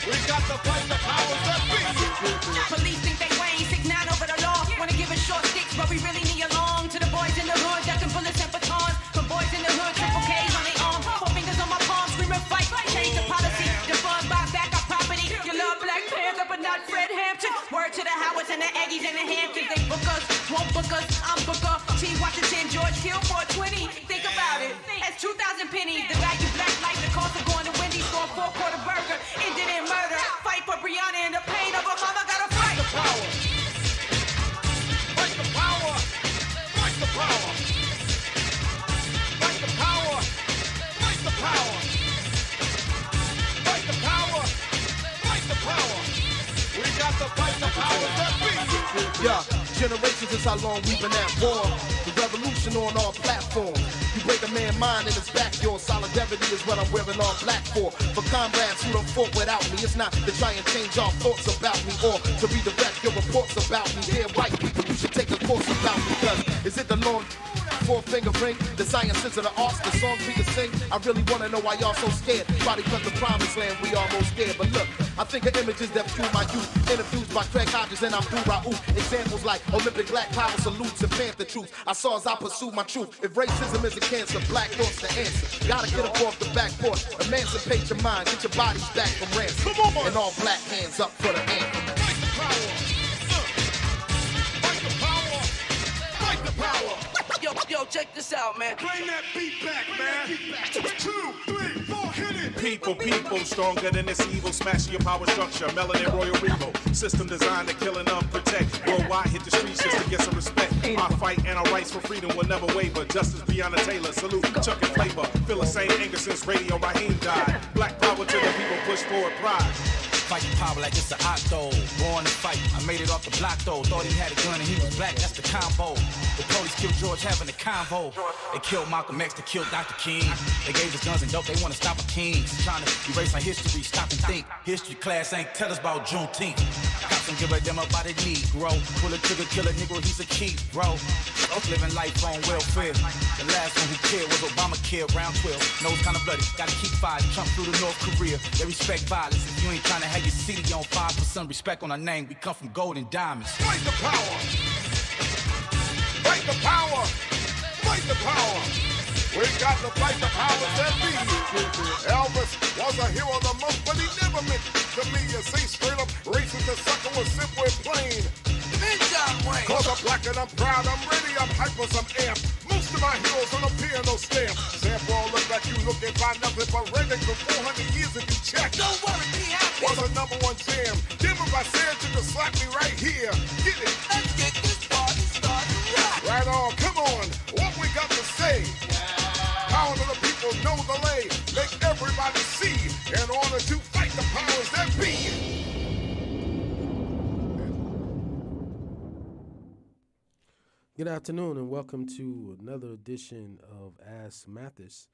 We got to fight the powers that be. Police think they weighing 6'9" over the law. Wanna give us short sticks, but we really need along. To the boys in the hood, ducking bullets and batons. For boys in the hood, triple K's on their arm. 4 fingers on my palm, screaming fight. Change the policy, defund, buy back our property. You love Black Panther, but not Fred Hampton. Word to the Howards and the Aggies and the Hamptons. They book us, won't book us, I'm Booker. T. Washington, George Hill, 420. Think about it, that's 2,000 pennies. The value black life, the cost of going to Wendy's for a 4-quarter burger. Ended in murder. Fight for Brianna and the pain of her mama. Gotta fight the power. Fight the power. Fight the power. Fight the power. Fight the power. Fight the power. Fight the power. We got to fight the powers that be. Yeah, generations is how long we've been at war. The revolution on our platform. You break a man's mind in his back, your solidarity is what I'm wearing all black for. For comrades who don't fought without me, it's not to try and change our thoughts about me or to redirect your reports about me. Dear white people, you should take a course about me, cause is it the long 4-finger ring, the sciences of the arts, the songs we can sing? I really wanna know why y'all so scared. Probably cause the promised land we almost scared. But look, I think of images that fuel my youth. Interviews by Craig Hodges and Abdul Raouf. Examples like Olympic black power salutes and Panther troops. I saw as I pursue my truth. If racism is a cancer, black thoughts the answer. Gotta get up off the back porch, emancipate your mind, get your bodies back from ransom. And all black hands up for the anthem. Fight the power. Fight the power. Fight the power. Yo, check this out, man. Bring that beat back, man. 2, 3, 4, hit it. People, stronger than this evil. Smashing your power structure, melanin royal regal. System designed to kill and unprotect. Worldwide hit the streets just to get some respect. Our fight and our rights for freedom will never waver. Justice Breonna Taylor, salute Chuck and Flavor. Feel the same anger since Radio Raheem died. Black power to the people, push forward pride. Fighting power like it's an octo. Born to fight, I made it off the block though. Thought he had a gun and he was black, that's the combo. The police killed George having a convo. They killed Malcolm X, they killed Dr. King. They gave us guns and dope, they wanna stop a king. Trying to erase our history, stop and think. History class ain't tell us about Juneteenth. Cops don't give a damn about a Negro. Pull a trigger, kill a nigga, he's a key, bro. Living life on welfare. The last one who cared was Obamacare, round 12. Nose kinda bloody, gotta keep fighting. Trump through the North Korea, they respect violence. If you ain't trying to have your city on 5% respect on our name, we come from gold and diamonds. Fight the power. Fight the power. Fight the power. We got to fight the powers that be. Elvis was a hero of the month, but he never meant to me. You see, straight up racist, the sucker was simple and plain. Cause I'm black and I'm proud, I'm ready, I'm hyper, I'm amped. Most of my heroes on a piano stamp. Sample all look like you looking by nothing but Reginald for 400 years if you check. Don't worry, be happy. Was a #1 jam. Damn if I said you could slap me right here. Get it. Let's get this party started. Right on, come on. What we got to say? Power to the people, know the lay. Make everybody see. In order to fight the powers that be. Good afternoon and welcome to another edition of Ask Mathis.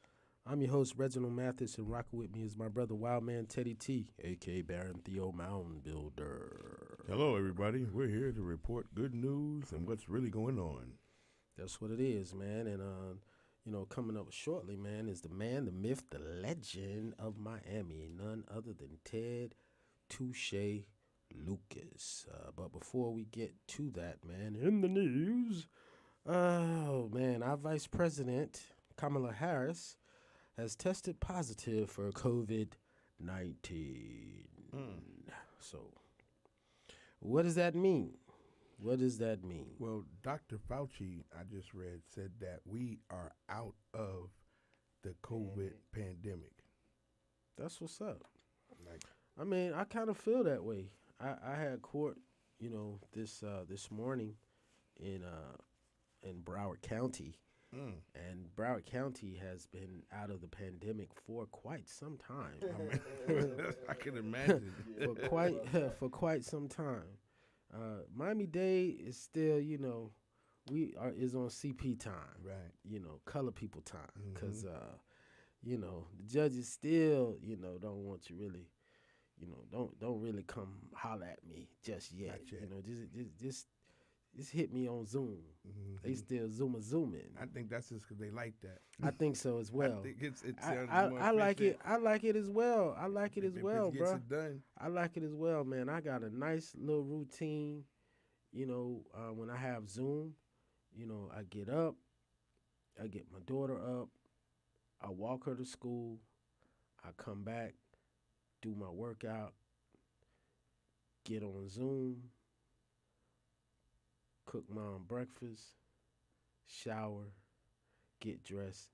I'm your host, Reginald Mathis, and rocking with me is my brother, Wildman Teddy T, a.k.a. Baron Theo Mountain Builder. Hello, everybody. We're here to report good news and what's really going on. That's what it is, man. And, coming up shortly, man, is the man, the myth, the legend of Miami, none other than Ted Touche Lucas. But before we get to that, man, in the news, our Vice President, Kamala Harris, has tested positive for COVID-19. So, what does that mean? What does that mean? Well, Dr. Fauci, I just read, said that we are out of the COVID pandemic. That's what's up. I kind of feel that way. I had court, this morning in Broward County, and Broward County has been out of the pandemic for quite some time. I can imagine. for quite some time. Miami-Dade is still, is on CP time, right? Color people time, because the judges still, don't want you really. Don't really come holler at me just yet. Not yet. Just Just hit me on Zoom. They still zooming. I think that's just because they like that. I think so as well. I think it sounds I more like it. efficient. I like it as well. I like it as If well, gets bro. it done. I like it as well, man. I got a nice little routine. You know, when I have Zoom, you know, I get up, I get my daughter up, I walk her to school, I come back, do my workout, get on Zoom, cook my own breakfast, shower, get dressed,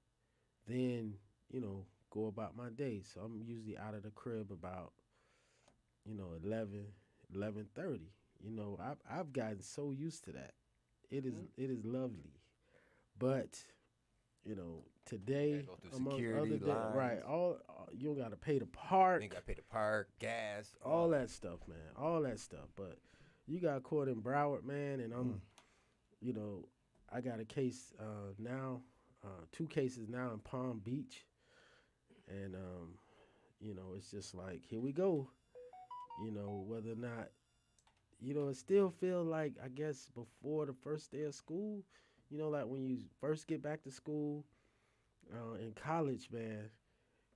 then, you know, go about my day. So I'm usually out of the crib about, you know, 11:30. You know, I've gotten so used to that. It is lovely. But, you know, today, Go through among security other lines. right, all you don't got to pay to park, You got to pay the park, gas, all that stuff, man, all that stuff. But you got caught in Broward, man, and I'm, you know, I got a case now, 2 cases now in Palm Beach, and you know, it's just like, here we go. You know, whether or not, you know, it still feel like, I guess, before the first day of school, you know, like when you first get back to school in college, man,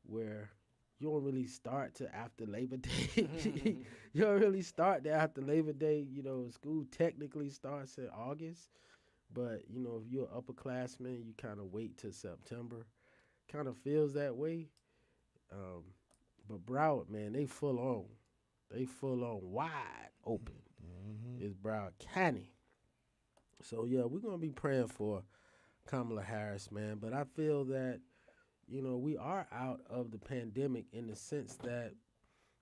where you don't really start till after Labor Day. You don't really start there after Labor Day. You know, school technically starts in August, but, you know, if you're an upperclassman, you kind of wait till September. Kind of feels that way. But Broward, man, they full on. They full on wide open. It's Broward County. So, yeah, we're going to be praying for Kamala Harris, man. But I feel that, you know, we are out of the pandemic in the sense that,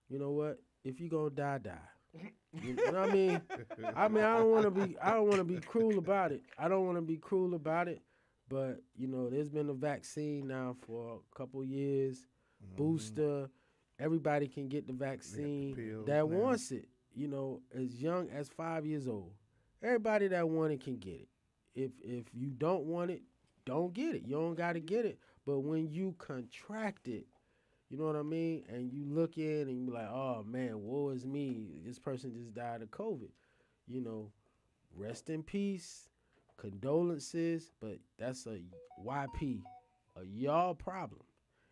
you know what? If you're going to die, die. You know what I mean? I don't want to be cruel about it. I don't want to be cruel about it. But, you know, there's been a vaccine now for a couple years. Booster. Everybody can get the vaccine pills that now. wants it, you know, as young as 5 years old. Everybody that want it can get it. If you don't want it, don't get it. You don't got to get it. But when you contract it, you know what I mean? And you look in and you be like, oh, man, woe is me. This person just died of COVID. You know, rest in peace, condolences, but that's a YP, a y'all problem.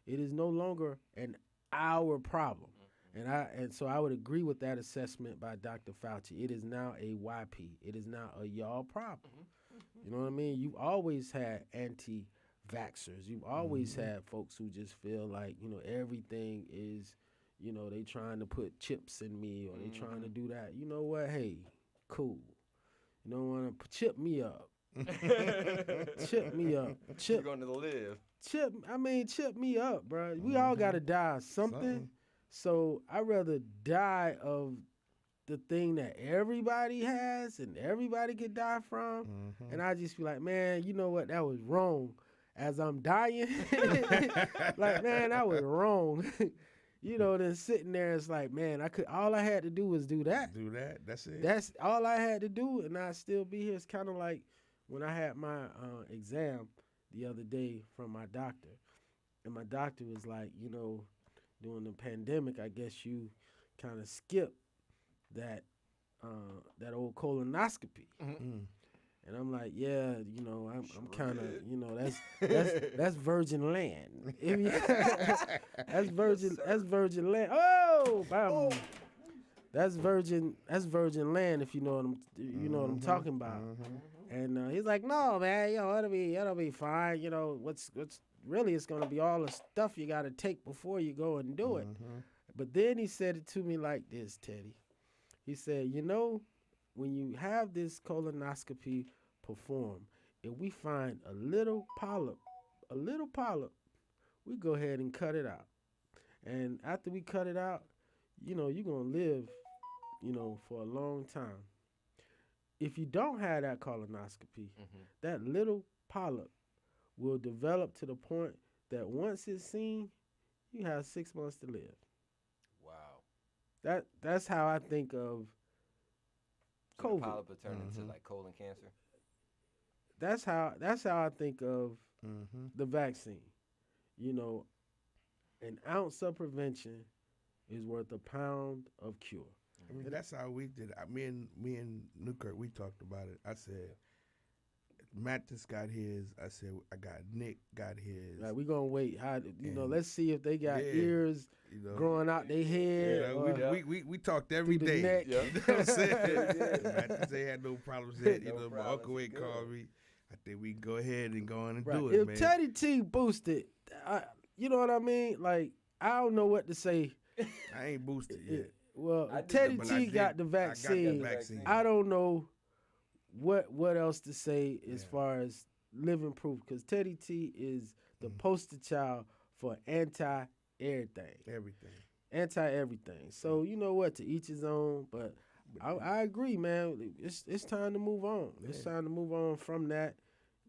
It is no longer an our problem. And so I would agree with that assessment by Dr. Fauci. It is now a YP. It is now a y'all problem. You know what I mean? You've always had anti-vaxxers. You've always had folks who just feel like, you know, everything is, you know, they trying to put chips in me or they trying to do that. You know what? Hey, cool. You don't want to chip me up. Chip me up. You're going to live. Chip me up, bro. We all got to die of something. So I'd rather die of the thing that everybody has and everybody could die from. And I just be like, man, you know what? That was wrong. As I'm dying, like, man, that was wrong. You know, then sitting there, it's like, man, all I had to do was do that. Do that. That's it. That's all I had to do, and I'd still be here. It's kind of like when I had my exam the other day from my doctor. And my doctor was like, you know, during the pandemic, I guess you kind of skip that old colonoscopy. And I'm like, yeah, you know, I'm kind of, you know, that's virgin land. That's virgin land. Oh, bam. That's virgin land. If you know what I'm talking about. And he's like, no, man, you know, it'll be fine. You know, what's really, it's gonna be all the stuff you gotta take before you go and do it. But then he said it to me like this, Teddy. He said, you know, when you have this colonoscopy performed, if we find a little polyp, we go ahead and cut it out. And after we cut it out, you know, you're gonna live, you know, for a long time. If you don't have that colonoscopy, that little polyp will develop to the point that once it's seen, you have 6 months to live. Wow. That's how I think of So COVID. the polyp will turn into like colon cancer. That's how I think of the vaccine. You know, an ounce of prevention is worth a pound of cure. I mean, that's how we did it. Me and Newkirk, we talked about it. I said, Mathis got his. I said, I got Nick got his. Like, we gonna wait. Let's see if they got Yeah, ears growing out their head. We talked every through the day. neck. You know what I'm saying? Mathis, they had no problems yet. My uncle ain't called me. I think we can go ahead and go on and do it, if man. Teddy T boosted, you know what I mean? Like, I don't know what to say. I ain't boosted yet. Well, Teddy T got the vaccine. I don't know what else to say as far as living proof, because Teddy T is the poster child for anti-everything. Anti-everything. So, you know what, to each his own, but I agree, man. It's time to move on. It's time to move on from that.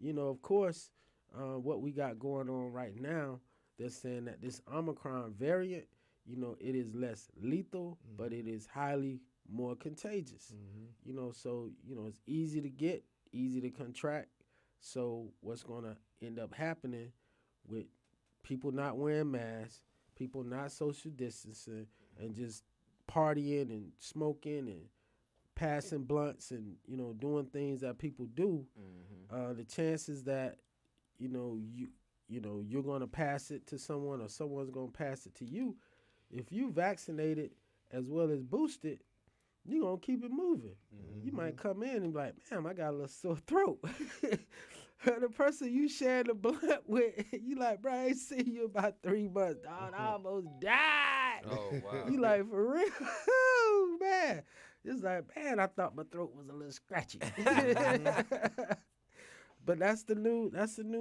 You know, of course, what we got going on right now, they're saying that this Omicron variant, you know, it is less lethal, but it is highly more contagious. You know, so, you know, it's easy to get, easy to contract. So what's going to end up happening with people not wearing masks, people not social distancing, and just partying and smoking and passing blunts and, you know, doing things that people do, the chances that, you're going to pass it to someone or someone's going to pass it to you, if you vaccinated as well as boosted, you're going to keep it moving. You might come in and be like, man, I got a little sore throat. The person you sharing the blunt with, you like, bro, I ain't seen you about 3 months, dog. I almost died. Oh, wow. You like, for real? Man. It's like, man, I thought my throat was a little scratchy. But that's the new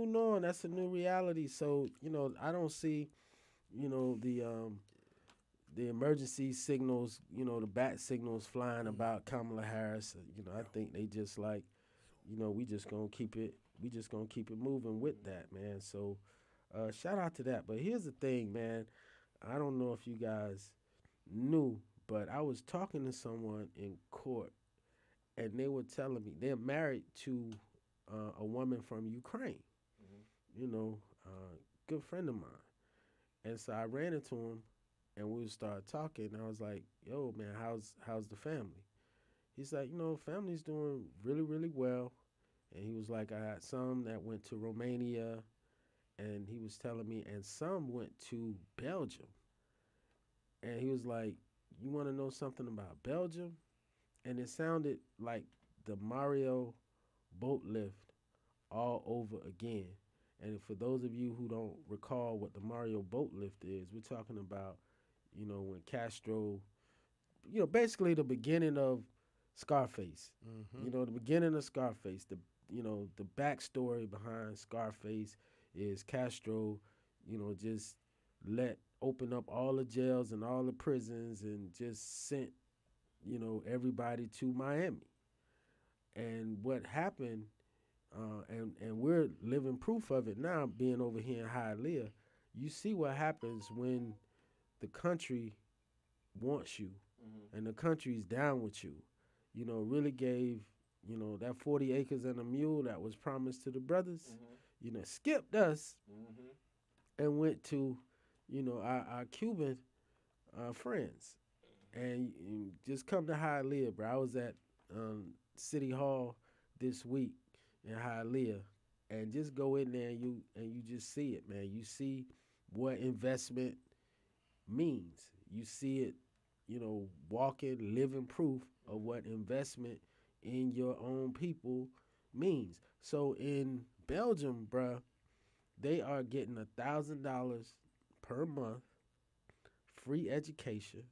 norm. That's the new reality. So, you know, I don't see, you know, the emergency signals, you know, the bat signals flying about Kamala Harris. You know, I think they just like, you know, we just gonna keep it moving with that, man. So shout out to that. But here's the thing, man. I don't know if you guys knew, but I was talking to someone in court, and they were telling me they're married to a woman from Ukraine. You know, good friend of mine. And so I ran into him, and we started talking. And I was like, "Yo, man, how's the family?" He's like, "You know, family's doing really, really well." And he was like, "I had some that went to Romania," and he was telling me, and some went to Belgium. And he was like, "You want to know something about Belgium?" And it sounded like the Mario boat lift all over again. And for those of you who don't recall what the Mario boat lift is, we're talking about, you know, when Castro, you know, basically the beginning of Scarface. You know, the beginning of Scarface, the backstory behind Scarface is Castro, you know, just open up all the jails and all the prisons and just sent, you know, everybody to Miami. And what happened, and we're living proof of it now, being over here in Hialeah, you see what happens when the country wants you and the country's down with you. You know, really gave, you know, that 40 acres and a mule that was promised to the brothers, you know, skipped us and went to, you know, our Cuban friends. And just come to Hialeah, bro. I was at City Hall this week in Hialeah, and just go in there and you just see it, man. You see what investment means. You see it, you know, walking, living proof of what investment in your own people means. So in Belgium, bruh, they are getting $1,000 per month, free education,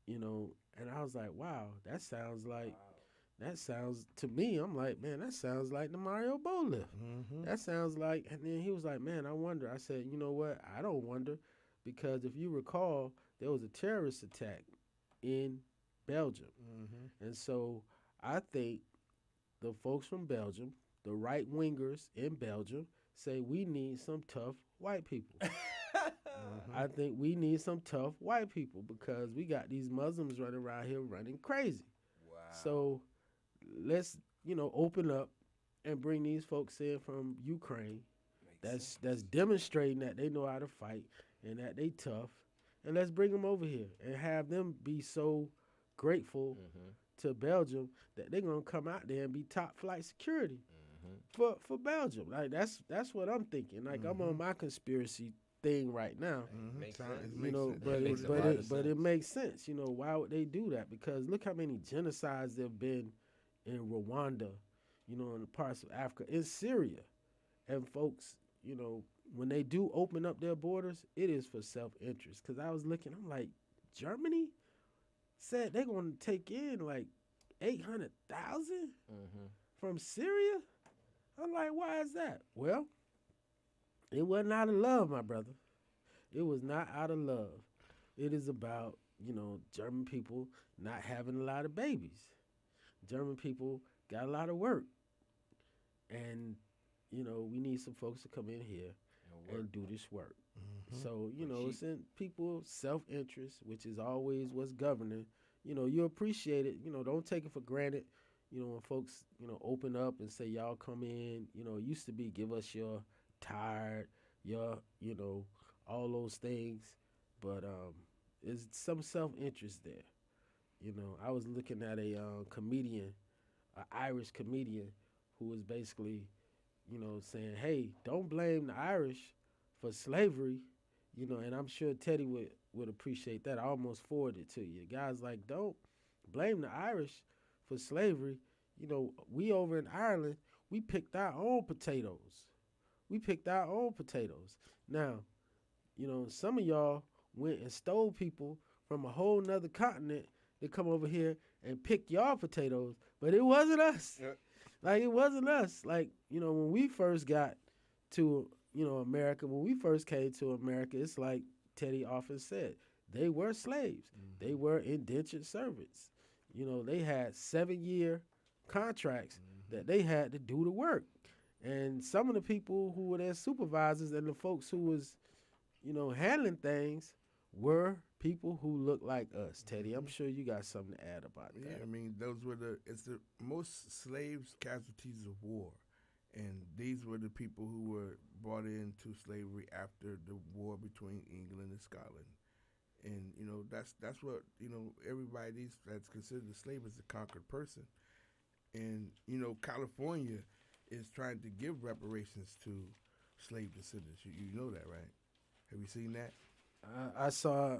you know, and I was like, wow, that sounds to me, I'm like, man, that sounds like the Mario Bowl lift. That sounds like, and then he was like, man, I wonder. I said, you know what? I don't wonder, because if you recall, there was a terrorist attack in Belgium. And so I think the folks from Belgium, the right wingers in Belgium, say we need some tough white people. I think we need some tough white people, because we got these Muslims running around here running crazy. Wow. So let's, you know, open up and bring these folks in from Ukraine that's demonstrating that they know how to fight and that they tough, and let's bring them over here and have them be so grateful to Belgium that they're gonna come out there and be top flight security for Belgium. Like that's what I'm thinking. Like I'm on my conspiracy thing right now. Makes Sound- sense. it You makes know, sense. but makes it, a but lot it, of but it sense. makes sense. You know, why would they do that? Because look how many genocides there've been in Rwanda, you know, in the parts of Africa, in Syria, and folks, you know, when they do open up their borders, it is for self-interest. Because I was looking, I'm like, Germany said they're going to take in like 800,000 from Syria. I'm like, why is that? Well, it wasn't out of love, my brother. It was not out of love. It is about, you know, German people not having a lot of babies. German people got a lot of work. And, you know, we need some folks to come in here and do this work. So, you know, it's in people's self-interest, which is always what's governing. You know, you appreciate it. You know, don't take it for granted. You know, when folks, you know, open up and say, y'all come in, you know, it used to be give us your tired, your, you know, all those things. But there's some self-interest there. You know, I was looking at a comedian, an Irish comedian, who was basically, you know, saying, hey, don't blame the Irish for slavery. You know, and I'm sure Teddy would appreciate that. I almost forwarded it to you. The guy's like, don't blame the Irish for slavery. You know, we over in Ireland, we picked our own potatoes. We picked our own potatoes. Now, you know, some of y'all went and stole people from a whole nother continent to come over here and pick y'all potatoes, but it wasn't us. Like, it wasn't us. Like, you know, when we first got to, you know, America, when we first came to America, it's like Teddy often said, they were slaves. They were indentured servants. You know, they had 7-year contracts that they had to do the work. And some of the people who were their supervisors and the folks who was, you know, handling things were people who looked like us. Teddy, I'm sure you got something to add about that. Yeah, I mean, those were it's the most slaves casualties of war. And these were the people who were brought into slavery after the war between England and Scotland. And, you know, that's what, you know, everybody that's considered a slave is a conquered person. And, you know, California is trying to give reparations to slave descendants. You know that, right? Have you seen that? I saw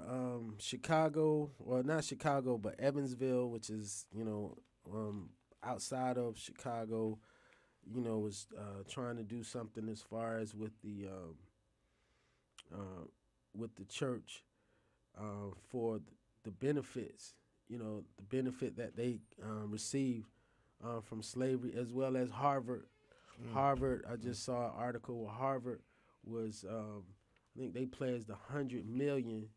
Chicago, well, not Chicago, but Evansville, which is, you know, outside of Chicago, you know, was trying to do something as far as with the church for the benefits, you know, the benefit that they received from slavery, as well as Harvard. Harvard, I just saw an article where Harvard was, I think they pledged $100 million,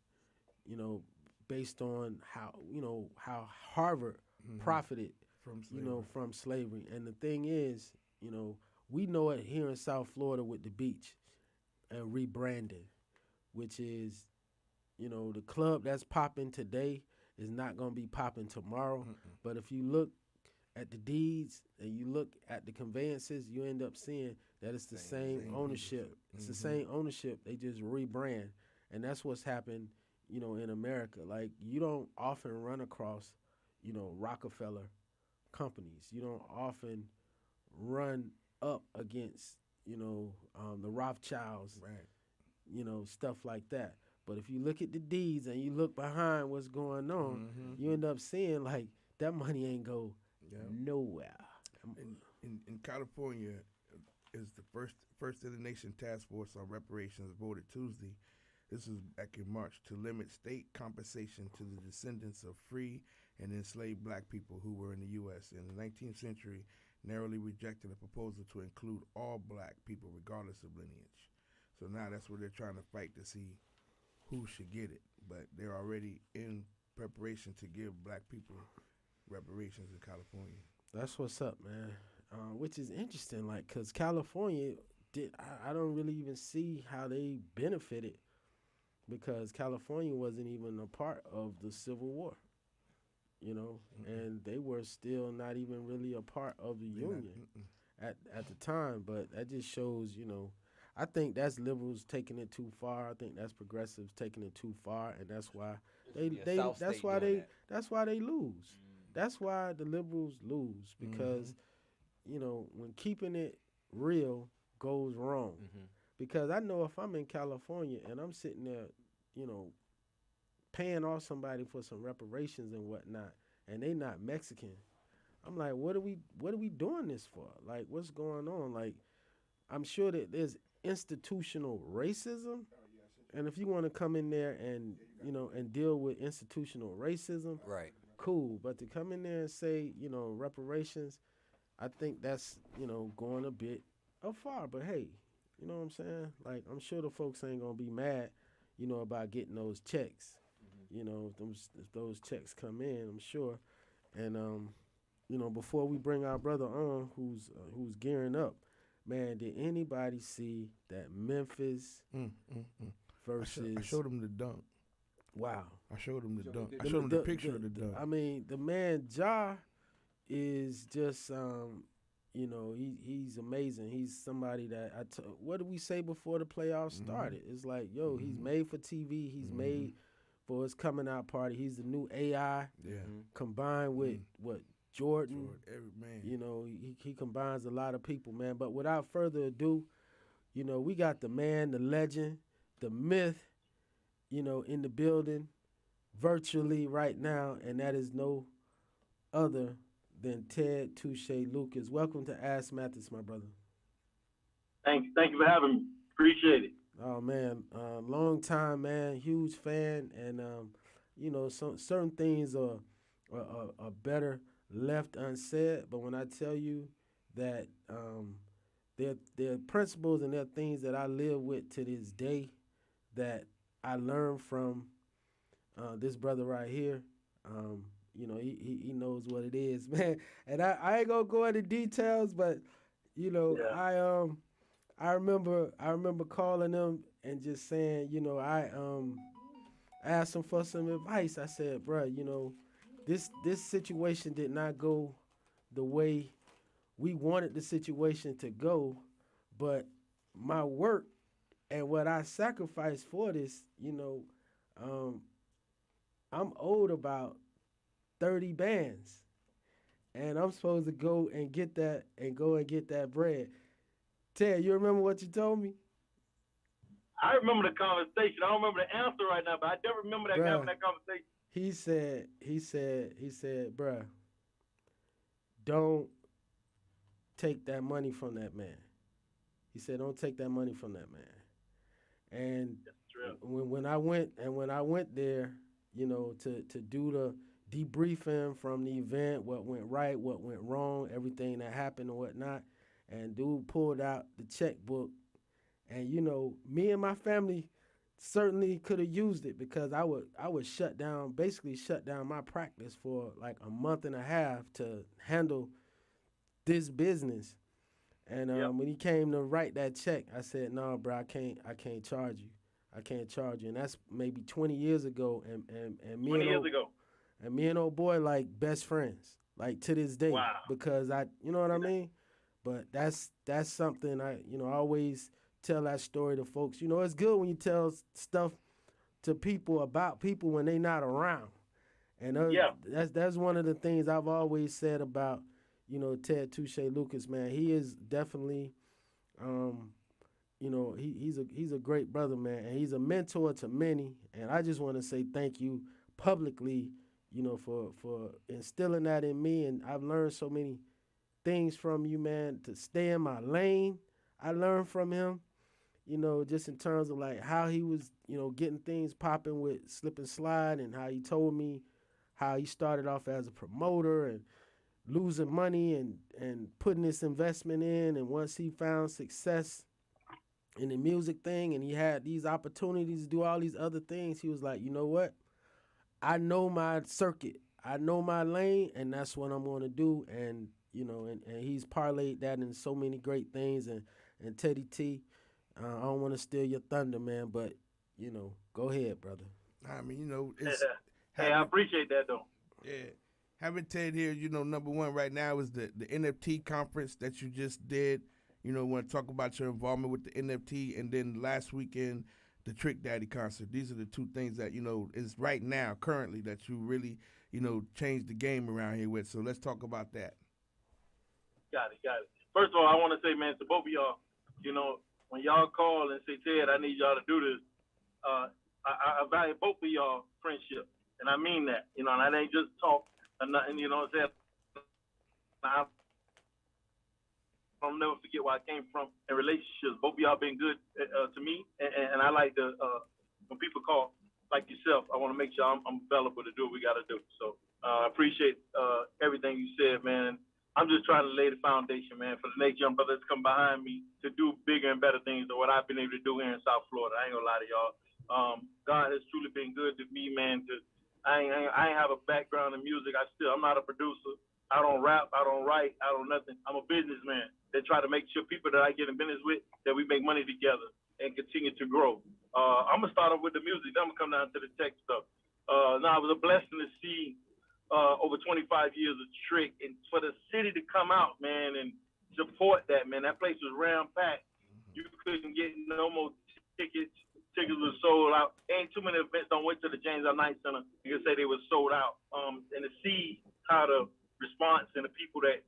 you know, based on how, you know, how Harvard profited, From you know, from slavery. And the thing is, you know, we know it here in South Florida with the beach and rebranding, which is, you know, the club that's popping today is not going to be popping tomorrow. But if you look at the deeds and you look at the conveyances, you end up seeing that it's the same ownership. It's the same ownership. They just rebrand. And that's what's happened, you know, in America. Like, you don't often run across, you know, Rockefeller companies. You don't often run up against, you know, the Rothschilds, Right. you know, stuff like that. But if you look at the deeds and you look behind what's going on, you end up seeing, like, that money ain't go nowhere. In California, is the first of the nation task force on reparations voted Tuesday. This was back in March to limit state compensation to the descendants of free and enslaved black people who were in the U.S. in the 19th century. Narrowly rejected a proposal to include all black people regardless of lineage. So now that's where they're trying to fight to see who should get it. But they're already in preparation to give black people reparations in California. That's what's up, man. Which is interesting, like, because California I don't really even see how they benefited, because California wasn't even a part of the Civil War, you know, and they were still not even really a part of the Union at the time. But that just shows, you know, I think that's liberals taking it too far. I think that's progressives taking it too far, and that's why that's why they lose. That's why the liberals lose because when keeping it real goes wrong. Because I know if I'm in California and I'm sitting there, paying off somebody for some reparations and whatnot, and they not Mexican, I'm like, what are we doing this for? Like, what's going on? Like, I'm sure that there's institutional racism, and if you want to come in there and and deal with institutional racism, Right. cool. But to come in there and say reparations, I think that's going a bit afar. But hey, you know what I'm saying? Like, I'm sure the folks ain't gonna be mad, about getting those checks. If those checks come in, I'm sure. And before we bring our brother on, who's gearing up, man, did anybody see that Memphis versus? I showed him the dunk. Wow. I showed him the dunk. I showed him the picture of the dunk. I mean, the man Ja is just he's amazing. He's somebody that what did we say before the playoffs started? It's like, yo, he's made for TV. He's made for his coming out party. He's the new AI combined with what Jordan. Every man. He combines a lot of people, man. But without further ado, we got the man, the legend, the myth, in the building virtually right now, and that is no other than Ted Touche Lucas. Welcome to Ask Mathis, my brother. Thank you for having me. Appreciate it. Oh man, long time, man. Huge fan, and some certain things are better left unsaid. But when I tell you that there are principles and there are things that I live with to this day that I learned from this brother right here. He knows what it is, man. And I ain't gonna go into details, but I remember calling him and just saying, I asked him for some advice. I said, bruh, this situation did not go the way we wanted the situation to go, but my work and what I sacrificed for this, I'm owed about 30 bands, and I'm supposed to go and get that bread. Ted, you remember what you told me? I remember the conversation. I don't remember the answer right now, but I do remember that conversation. He said, bruh, don't take that money from that man. He said, don't take that money from that man. And when I went there, to do the debriefing from the event, what went right, what went wrong, everything that happened and whatnot, and dude pulled out the checkbook, and me and my family certainly could have used it because I would basically shut down my practice for like a month and a half to handle this business. And when he came to write that check, I said, "No, bro, I can't charge you. I can't charge you." And that's maybe 20 years ago. And me 20 years ago. And me and old boy like best friends, like to this day. Wow. Because I mean. But that's something I always tell that story to folks. It's good when you tell stuff to people about people when they not around. And that's one of the things I've always said about Ted Touche Lucas, man. He is definitely he's a great brother, man, and he's a mentor to many. And I just want to say thank you publicly, for instilling that in me. And I've learned so many things from you, man, to stay in my lane. I learned from him, just in terms of like how he was, getting things popping with Slip and Slide, and how he told me how he started off as a promoter and losing money and putting this investment in. And once he found success in the music thing and he had these opportunities to do all these other things, he was like, you know what? I know my circuit. I know my lane, and that's what I'm going to do. And and he's parlayed that in so many great things. And Teddy T, I don't want to steal your thunder, man, but, go ahead, brother. I mean, it's... Hey, I appreciate that, though. Yeah. Having Ted here, number one right now is the NFT conference that you just did. Want to talk about your involvement with the NFT, and then last weekend, the Trick Daddy concert. These are the two things that, is right now, currently, that you really, changed the game around here with. So let's talk about that. Got it. First of all, I want to say, man, to both of y'all, when y'all call and say, Ted, I need y'all to do this, I value both of y'all friendship. And I mean that, and that ain't just talk or nothing, what I'm saying? I'll never forget where I came from in relationships. Both of y'all been good to me, and I like to, when people call like yourself, I want to make sure I'm available to do what we got to do. So I appreciate everything you said, man. I'm just trying to lay the foundation, man, for the next young brothers to come behind me to do bigger and better things than what I've been able to do here in South Florida. I ain't gonna lie to y'all. God has truly been good to me, man. I ain't have a background in music. I'm not a producer. I don't rap. I don't write. I don't nothing. I'm a businessman that try to make sure people that I get in business with, that we make money together and continue to grow. I'm gonna start off with the music. Then I'm gonna come down to the tech stuff. Now it was a blessing to see over 25 years of Trick, and for the city to come out, man, and support that, man. That place was ram-packed. You couldn't get no more tickets. Tickets were sold out. Ain't too many events don't wait till the James L. Knight Center. You can say they were sold out. And to see how the response and the people that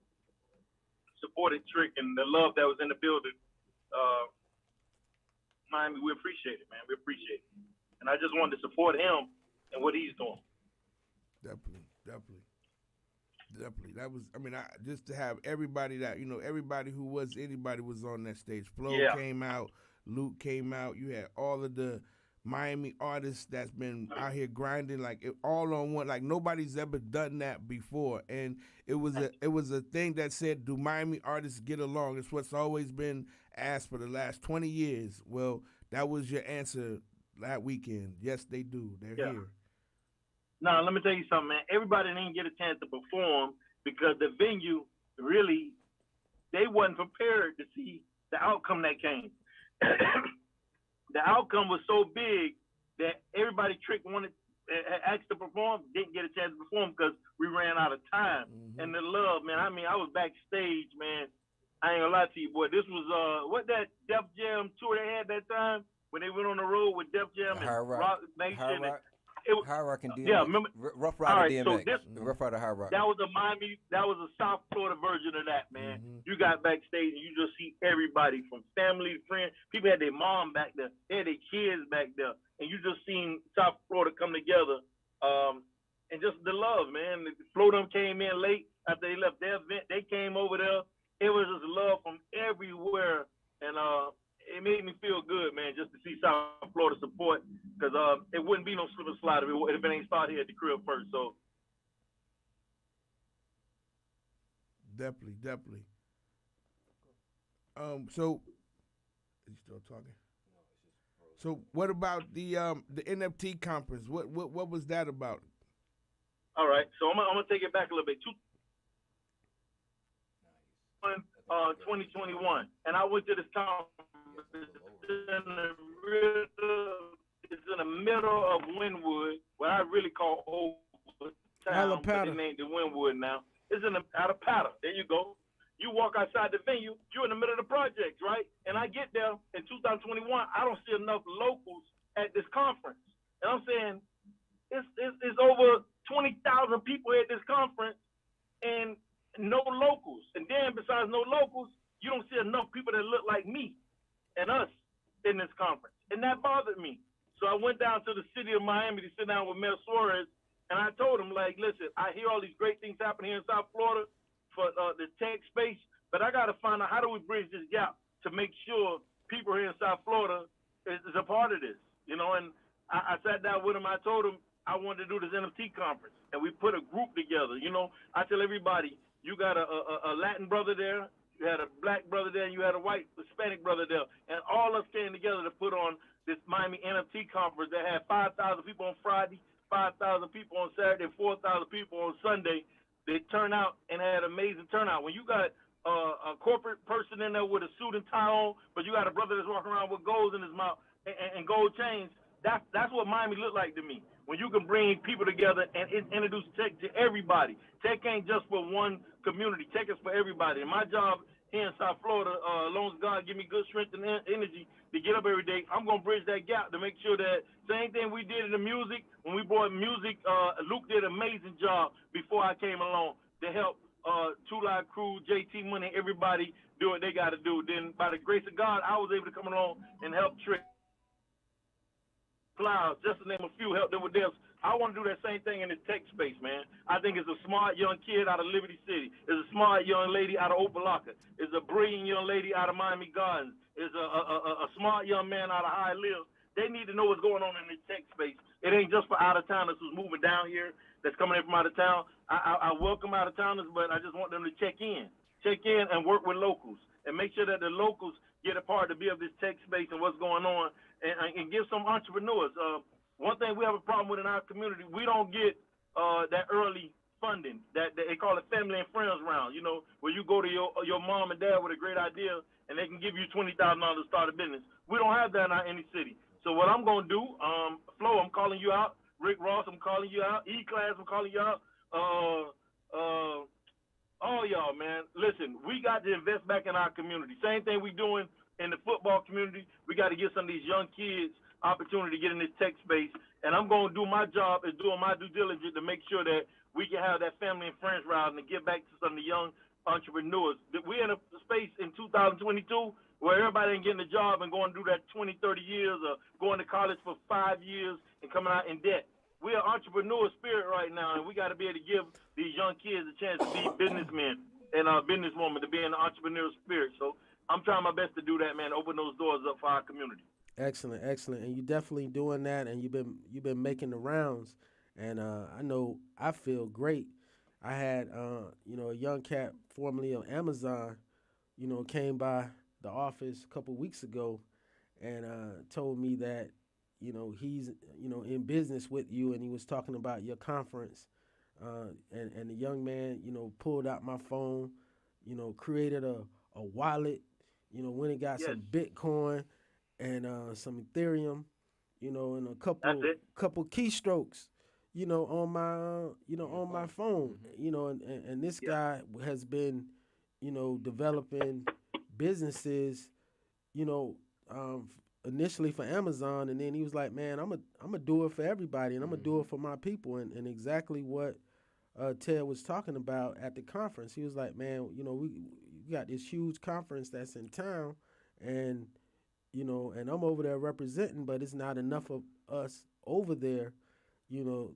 supported Trick and the love that was in the building, Miami, we appreciate it, man. We appreciate it. And I just wanted to support him and what he's doing. Definitely. That was, just to have everybody that, everybody who was anybody was on that stage. Flo came out, Luke came out. You had all of the Miami artists that's been out here grinding, all on one. Like nobody's ever done that before. And it was a thing that said, do Miami artists get along? It's what's always been asked for the last 20 years. Well, that was your answer that weekend. Yes, they do. They're here. Now, let me tell you something, man. Everybody didn't get a chance to perform because the venue really, they wasn't prepared to see the outcome that came. The outcome was so big that everybody Trick wanted, asked to perform, didn't get a chance to perform because we ran out of time. Mm-hmm. And the love, man, I was backstage, man. I ain't gonna lie to you, boy. This was, what that Def Jam tour they had that time when they went on the road with Def Jam and Rock Nation. High Rock and DMX. Yeah, remember? Rough Rider DMX. So Rough Rider High Rock. That was a South Florida version of that, man. Mm-hmm. You got backstage and you just see everybody from family to friends. People had their mom back there. They had their kids back there. And you just seen South Florida come together. And just the love, man. Flo them came in late after they left their event. They came over there. It was just love from everywhere. And it made me feel good, man, just to see South Florida support, because it wouldn't be no slip and slide if it ain't started here at the crib first. So definitely. So are you still talking? So what about the NFT conference? What was that about? All right, so I'm gonna take it back a little bit. 2021, and I went to this conference. It's in the middle of Wynwood, what I really call old town, but they named it Wynwood now. It's in Alapata. There you go. You walk outside the venue, you're in the middle of the projects, right? And I get there in 2021, I don't see enough locals at this conference. And I'm saying it's over 20,000 people at this conference and no locals. And then besides no locals, you don't see enough people that look like me and us in this conference. And that bothered me. So I went down to the city of Miami to sit down with Mayor Suarez, and I told him, listen, I hear all these great things happen here in South Florida for the tech space, but I got to find out how do we bridge this gap to make sure people here in South Florida is a part of this, and I sat down with him. I told him I wanted to do this NFT conference, and we put a group together. I tell everybody, you got a Latin brother there, you had a black brother there, and you had a white Hispanic brother there, and all of us came together to put on this Miami NFT conference that had 5,000 people on Friday, 5,000 people on Saturday, 4,000 people on Sunday. They turned out and had amazing turnout. When you got a corporate person in there with a suit and tie on, but you got a brother that's walking around with golds in his mouth and gold chains, that's what Miami looked like to me. When you can bring people together and introduce tech to everybody. Tech ain't just for one community. Tech is for everybody. And my job here in South Florida, as long as God give me good strength and energy to get up every day, I'm gonna bridge that gap to make sure that same thing we did in the music when we brought music. Luke did an amazing job before I came along to help Two Live Crew, JT Money, everybody do what they got to do. Then by the grace of God, I was able to come along and help Trick Clouds, just to name a few, help them with this. I want to do that same thing in the tech space, man. I think it's a smart young kid out of Liberty City. It's a smart young lady out of Opelika. It's a brilliant young lady out of Miami Gardens. It's a smart young man out of Highland. They need to know what's going on in the tech space. It ain't just for out-of-towners who's moving down here that's coming in from out of town. I welcome out-of-towners, but I just want them to check in and work with locals and make sure that the locals get a part to be of this tech space and what's going on and give some entrepreneurs. One thing we have a problem with in our community, we don't get that early funding. That they call it family and friends round. You know, where you go to your mom and dad with a great idea and they can give you $20,000 to start a business. We don't have that in our inner city. So what I'm gonna do, Flo, I'm calling you out. Rick Ross, I'm calling you out. E-Class, I'm calling you out. All y'all, man. Listen, we got to invest back in our community. Same thing we doing in the football community. We got to give some of these young kids opportunity to get in this tech space. And I'm going to do my job and doing my due diligence to make sure that we can have that family and friends route and give back to some of the young entrepreneurs. We're in a space in 2022 where everybody ain't getting a job and going to do that 20, 30 years or going to college for 5 years and coming out in debt. We're an entrepreneur spirit right now, and we got to be able to give these young kids a chance to be businessmen and businesswomen, to be in the entrepreneur spirit. So I'm trying my best to do that, man, open those doors up for our community. Excellent, excellent, and you definitely doing that, and you've been making the rounds, and I know I feel great. I had a young cat formerly of Amazon, came by the office a couple weeks ago, and told me that he's in business with you, and he was talking about your conference, and the young man pulled out my phone, created a wallet, went and got some Bitcoin and some Ethereum, and a couple keystrokes, on my on my phone, and this guy has been, developing businesses, initially for Amazon, and then he was like, man, I'm gonna do it for everybody, and I'm gonna do it for my people, and exactly what Ted was talking about at the conference. He was like, man, we got this huge conference that's in town, and and I'm over there representing, but it's not enough of us over there,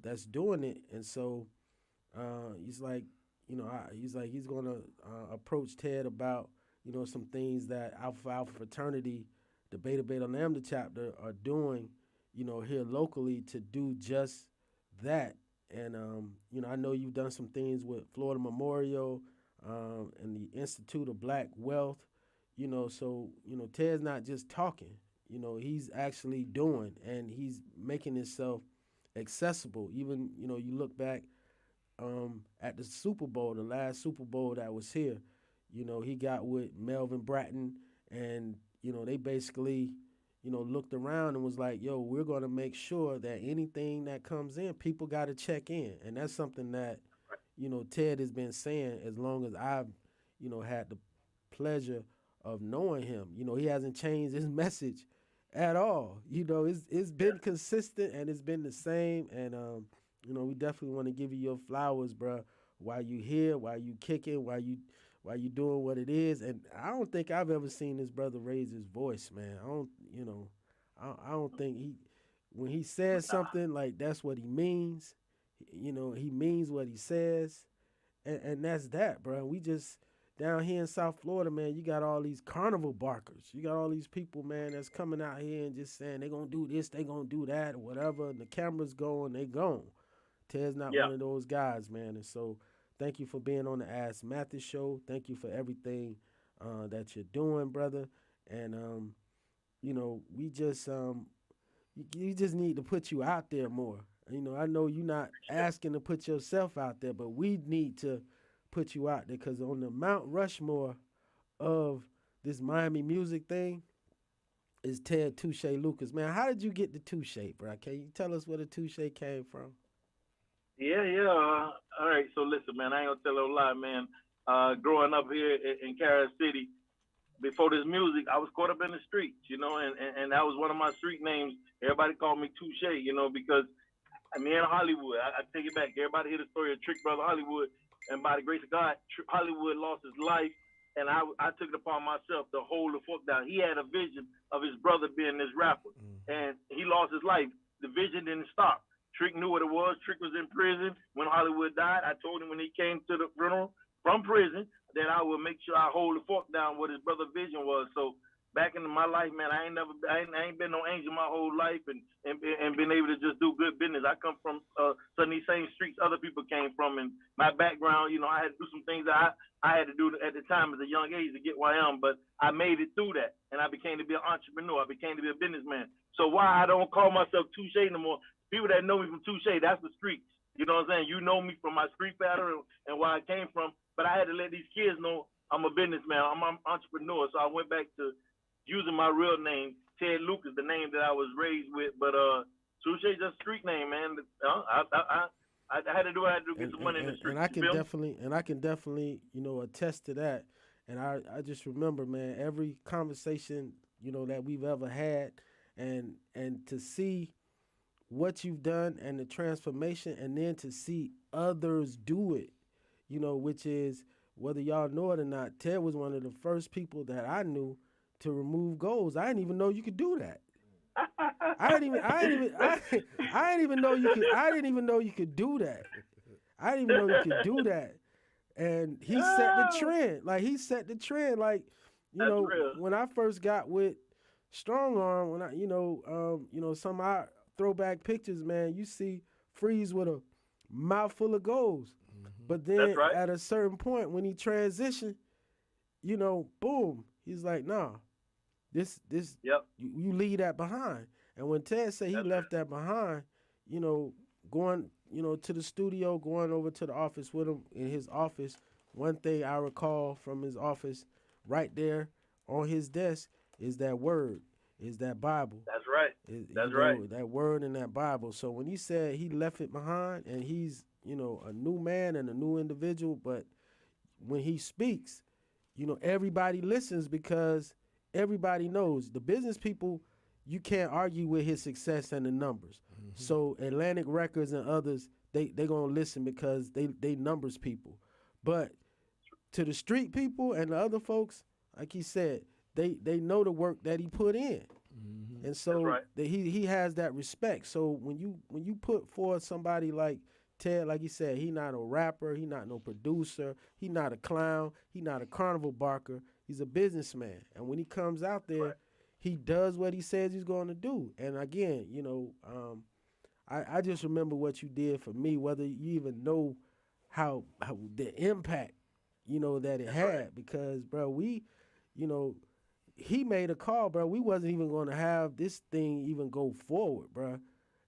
that's doing it. And so he's like, he's going to approach Ted about, some things that Alpha Fraternity, the Beta Beta Lambda chapter are doing, here locally to do just that. And, I know you've done some things with Florida Memorial and the Institute of Black Wealth. So, Ted's not just talking, he's actually doing, and he's making himself accessible. Even, you look back at the Super Bowl, the last Super Bowl that was here, he got with Melvin Bratton, and, they basically, looked around and was like, yo, we're going to make sure that anything that comes in, people got to check in. And that's something that, Ted has been saying as long as I've, had the pleasure of knowing him. He hasn't changed his message at all. It's been consistent, and it's been the same. And we definitely want to give you your flowers, bro. While you here, while you kicking, while you doing what it is. And I don't think I've ever seen this brother raise his voice, man. I don't think when he says something, like, that's what he means. He means what he says, and that's that, bro. We just down here in South Florida, man, you got all these carnival barkers. You got all these people, man, that's coming out here and just saying they gonna do this, they gonna do that, or whatever. And the cameras go and they gone. Ted's not one of those guys, man. And so thank you for being on the Ask Mathis show. Thank you for everything that you're doing, brother. And we just you just need to put you out there more. I know you're not asking to put yourself out there, but we need to put you out there, because on the Mount Rushmore of this Miami music thing is Ted Touche Lucas. Man, how did you get the Touche, bro? Can you tell us where the Touche came from? Yeah. All right, so listen, man, I ain't gonna tell no lie, man. growing up here in Carol City. Before this music, I was caught up in the streets, you know, and that was one of my street names. Everybody called me Touche, you know, because me in Hollywood, I take it back. Everybody hear the story of Trick Brother Hollywood, and by the grace of God, Hollywood lost his life, and I took it upon myself to hold the fuck down. He had a vision of his brother being this rapper, and he lost his life. The vision didn't stop. Trick knew what it was. Trick was in prison when Hollywood died. I told him when he came to the funeral from prison that I would make sure I hold the fuck down what his brother vision was. So back into my life, man, I ain't been no angel my whole life and been able to just do good business. I come from some of these same streets other people came from, and my background, you know, I had to do some things that I had to do at the time as a young age to get where I am, but I made it through that, and I became to be an entrepreneur. I became to be a businessman. So why I don't call myself Touche no more? People that know me from Touche, that's the streets. You know what I'm saying? You know me from my street pattern and where I came from, but I had to let these kids know I'm a businessman. I'm an entrepreneur. So I went back to using my real name, Ted Lucas, the name that I was raised with. But Touche is just a street name, man. I had to do what I had to do to get some money in the street. And I can definitely, you know, attest to that. And I just remember, man, every conversation, you know, that we've ever had, and to see what you've done and the transformation, and then to see others do it, you know, which is, whether y'all know it or not, Ted was one of the first people that I knew to remove goals. I didn't even know you could do that. I didn't even know you could do that. I didn't even know you could do that. And he set the trend. Like, you know, real. when I first got with Strong Arm, when some of our throwback pictures, man, you see Freeze with a mouthful of goals. But then at a certain point when he transitioned, you know, boom, he's like, nah, this you leave that behind. And when Ted said he left that behind, you know, going, you know, to the studio, going over to the office with him in his office, one thing I recall from his office, right there on his desk, is that word, is that Bible. That's right. That word in that Bible. So when he said he left it behind, and he's, you know, a new man and a new individual, but when he speaks, you know, everybody listens, because everybody knows the business people, you can't argue with his success and the numbers. So Atlantic Records and others, they gonna listen because they numbers people. But to the street people and the other folks, like he said, they know the work that he put in. And so he has that respect. So when you put forth somebody like Ted, like he said, he not a rapper, he not no producer, he not a clown, he not a carnival barker, he's a businessman. And when he comes out there, he does what he says he's going to do. And again, you know, I just remember what you did for me, whether you even know how the impact, you know, that it had, because, bro, we, you know, he made a call, bro. We wasn't even going to have this thing even go forward, bro.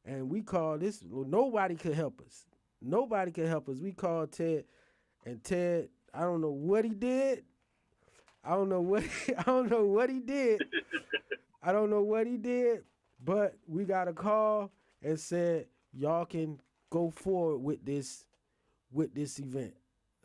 And we called this, nobody could help us. Nobody could help us. We called Ted, and Ted, I don't know what he did. I don't know what he did, but we got a call and said, y'all can go forward with this event.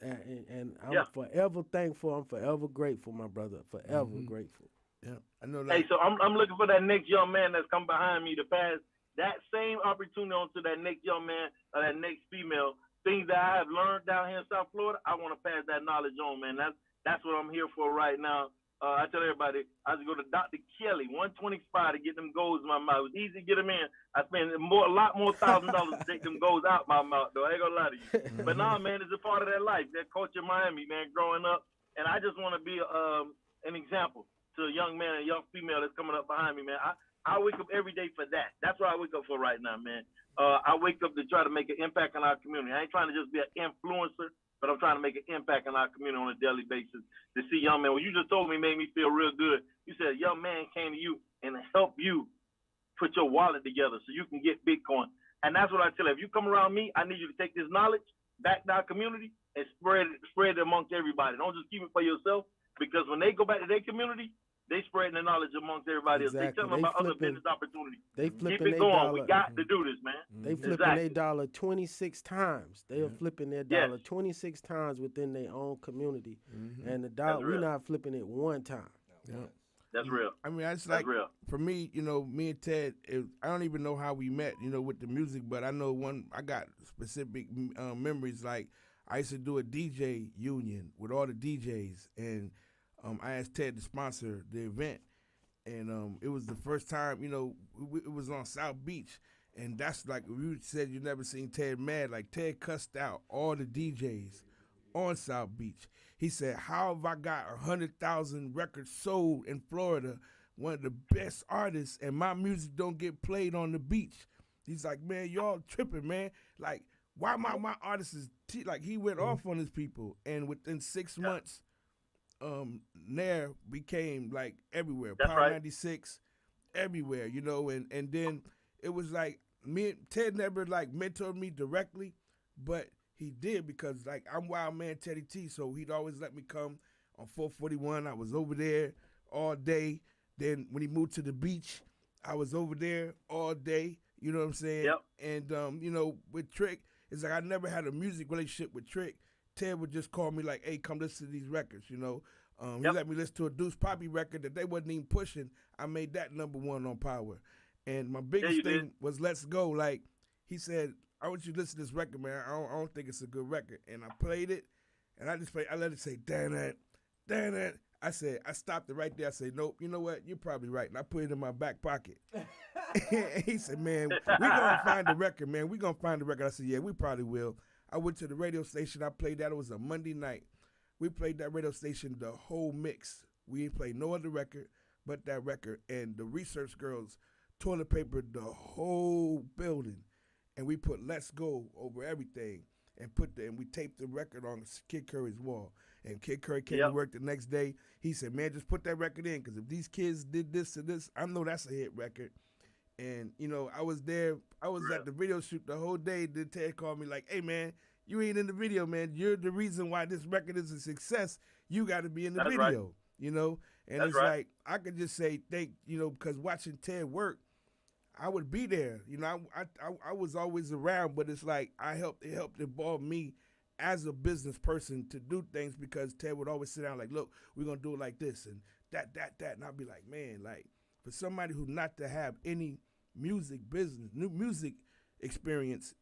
And I'm forever thankful. I'm forever grateful, my brother. Forever grateful. Yeah, I know that. Hey, so I'm looking for that next young man that's come behind me to pass that same opportunity on to that next young man or that next female. Things that I have learned down here in South Florida, I want to pass that knowledge on, man. That's what I'm here for right now. I tell everybody, I have to go to Dr. Kelly, 125 to get them goals in my mouth. It was easy to get them in. I spent a lot more $1,000 to take them goals out my mouth, though. I ain't gonna lie to you. But nah, man, it's a part of that life, that culture in Miami, man, growing up. And I just want to be an example to a young man and a young female that's coming up behind me, man. I wake up every day for that. That's what I wake up for right now, man. I wake up to try to make an impact on our community. I ain't trying to just be an influencer, but I'm trying to make an impact on our community on a daily basis. To see young men, what you just told me made me feel real good. You said a young man came to you and helped you put your wallet together so you can get Bitcoin. And that's what I tell you. If you come around me, I need you to take this knowledge back to our community and spread it amongst everybody. Don't just keep it for yourself, because when they go back to their community, They spreading the knowledge amongst everybody else. They Exactly. telling them about other business opportunities. They Keep flipping it their going. dollar. We got to do this, man. They flipping Exactly. their dollar 26 times. They are flipping their dollar 26 times within their own community. And the dollar, we're not flipping it one time. That's real. I mean, it's That's like, real. for me, you know, me and Ted, I don't even know how we met, you know, with the music, but I know I got specific memories. Like, I used to do a DJ union with all the DJs, and I asked Ted to sponsor the event. And it was the first time, you know, it was on South Beach. And that's like, you said you never seen Ted mad. Like, Ted cussed out all the DJs on South Beach. He said, how have I got 100,000 records sold in Florida, one of the best artists, and my music don't get played on the beach? He's like, man, y'all tripping, man. Like, why my artists is, like, he went off on his people. And within 6 months, Nair became like everywhere. That's Power right. 96, everywhere, you know, and then it was like Ted never like mentored me directly, but he did because like I'm Wild Man Teddy T, so he'd always let me come on 441. I was over there all day. Then when he moved to the beach, I was over there all day. You know what I'm saying? Yep. And you know, with Trick, it's like I never had a music relationship with Trick. Ted would just call me like, hey, come listen to these records, you know. He let me listen to a Deuce Poppy record that they wasn't even pushing. I made that #1 on Power. And my biggest thing was Let's Go. Like, he said, I want you to listen to this record, man. I don't think it's a good record. And I played it, and I let it say, damn it. I stopped it right there. I said, nope, you know what? You're probably right. And I put it in my back pocket. And he said, man, we're going to find the record, man. We're going to find the record. I said, yeah, we probably will. I went to the radio station. I played that. It was a Monday night. We played that radio station the whole mix. We ain't played no other record but that record. And the research girls toilet papered the whole building. And we put Let's Go over everything and we taped the record on Kid Curry's wall. And Kid Curry came to work the next day. He said, man, just put that record in, because if these kids did this to this, I know that's a hit record. And, you know, I was there. I was at the video shoot the whole day. Then Ted called me like, hey, man, you ain't in the video, man. You're the reason why this record is a success. You got to be in the video, you know. And it's like, I could just say you know, because watching Ted work, I would be there. You know, I was always around, but it's like it helped evolve me as a business person to do things, because Ted would always sit down like, look, we're going to do it like this and that. And I'd be like, man, like, for somebody who not to have any music experience,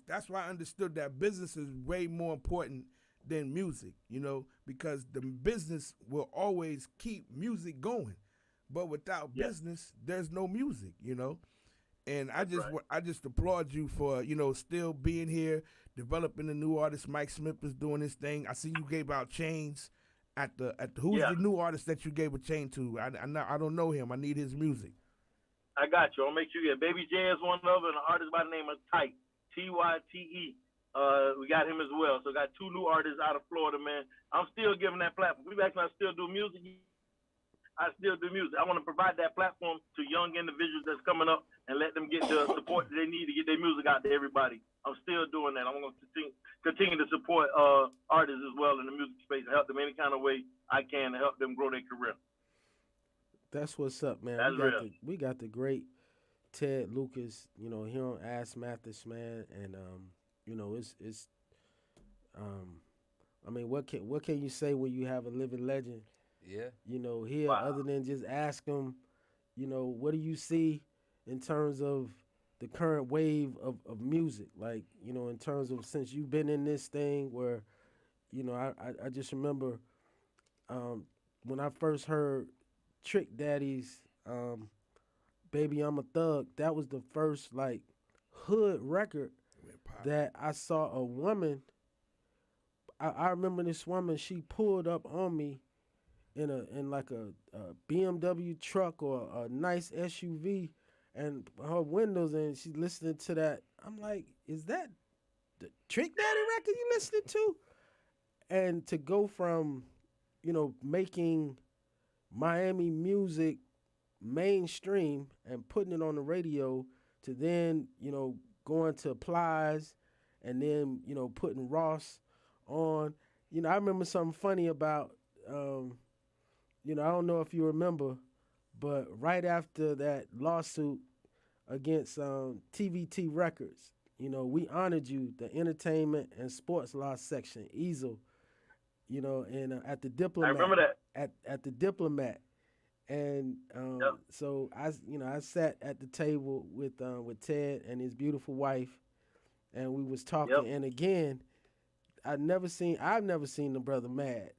that's why I understood that business is way more important than music, you know, because the business will always keep music going. But without business, there's no music, you know. And I just applaud you for, you know, still being here, developing a new artist. Mike Smith is doing his thing. I see you gave out chains at the who's the new artist that you gave a chain to? I don't know him. I need his music. I got you. I'll make sure you get Baby J is one of them, and an artist by the name of Tyte, Tyte. We got him as well. So got 2 new artists out of Florida, man. I'm still giving that platform. I still do music. I still do music. I want to provide that platform to young individuals that's coming up and let them get the support that they need to get their music out to everybody. I'm still doing that. I'm going to continue to support artists as well in the music space and help them any kind of way I can to help them grow their career. That's what's up, man. We got the great Ted Lucas, you know, here on Ask Mathis, man, and you know, it's I mean, what can you say when you have a living legend? Yeah. You know, here, other than just ask him, you know, what do you see in terms of the current wave of music? Like, you know, in terms of, since you've been in this thing where, you know, I just remember when I first heard Trick Daddy's Baby I'm a Thug, that was the first, like, hood record that I saw a woman. I remember this woman, she pulled up on me in like a BMW truck or a nice SUV, and her windows, and she's listening to that. I'm like, is that the Trick Daddy record you listening to? And to go from, you know, making Miami music mainstream and putting it on the radio, to then, you know, going to Plies, and then, you know, putting Ross on. You know, I remember something funny about I don't know if you remember, but right after that lawsuit against TVT Records, we honored you, the entertainment and sports law section, EASL, and at the Diplomat. I remember that. At the Diplomat. And so I sat at the table with Ted and his beautiful wife, and we was talking. And again, I've never seen the brother mad.